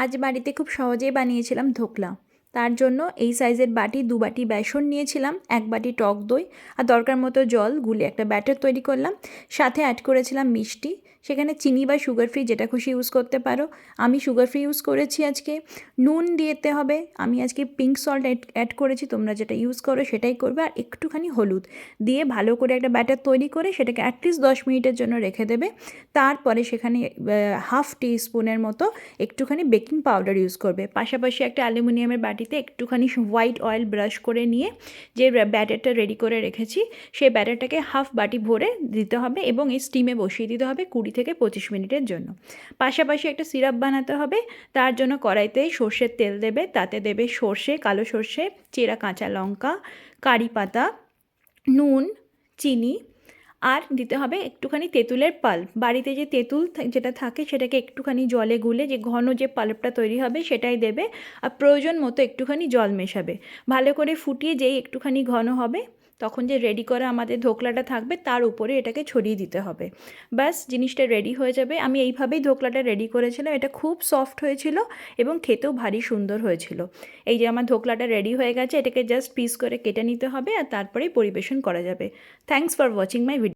আজ বাড়িতে খুব সহজেই বানিয়েছিলাম ধোকলা। তার জন্য এই সাইজের বাটি 2 বাটি বেসন নিয়েছিলাম, 1 বাটি টক দই আর দরকার মতো জল গুলে একটা ব্যাটার তৈরি করলাম। সাথে অ্যাড করেছিলাম মিষ্টি, সেখানে চিনি বা সুগার ফ্রি যেটা খুশি ইউজ করতে পারো। আমি সুগার ফ্রি ইউজ করেছি আজকে। নুন দিতে হবে, আমি আজকে পিঙ্ক সল্ট অ্যাড করেছি, তোমরা যেটা ইউজ করো সেটাই করবে। আর একটুখানি হলুদ দিয়ে ভালো করে একটা ব্যাটার তৈরি করে সেটাকে অ্যাটলিস্ট 10 মিনিটের জন্য রেখে দেবে। তারপরে সেখানে হাফ টিস্পুনের মতো একটুখানি বেকিং পাউডার ইউজ করবে। পাশাপাশি একটা অ্যালুমিনিয়ামের বাটিতে একটুখানি হোয়াইট অয়েল ব্রাশ করে নিয়ে যে ব্যাটারটা রেডি করে রেখেছি সেই ব্যাটারটাকে হাফ বাটি ভরে দিতে হবে এবং এই স্টিমে বসিয়ে দিতে হবে 20 থেকে 25 মিনিটের জন্য। পাশাপাশি একটা সিরাপ বানাতে হবে, তার জন্য কড়াইতে সর্ষের তেল দেবে, তাতে দেবে সর্ষে, কালো সর্ষে, চেরা কাঁচা লঙ্কা, কারি পাতা, নুন, চিনি আর দিতে হবে একটুখানি তেঁতুলের পাল্প। বাড়িতে যে তেঁতুল যেটা থাকে সেটাকে একটুখানি জলে গুলে যে ঘন যে পাল্পটা তৈরি হবে সেটাই দেবে। আর প্রয়োজন মতো একটুখানি জল মেশাবে, ভালো করে ফুটিয়ে যেই একটুখানি ঘন হবে তখন যে রেডি করা আমাদের ধোকলাটা থাকবে তার উপরে এটাকে ছড়িয়ে দিতে হবে। ব্যাস, জিনিসটা রেডি হয়ে যাবে। আমি এইভাবেই ধোকলাটা রেডি করেছিলাম, এটা খুব সফট হয়েছিল এবং খেতেও ভারী সুন্দর হয়েছিল। এই যে আমার ধোকলাটা রেডি হয়ে গেছে, এটাকে জাস্ট পিস করে কেটে নিতে হবে আর তারপরেই পরিবেশন করা যাবে। Thanks for watching my video.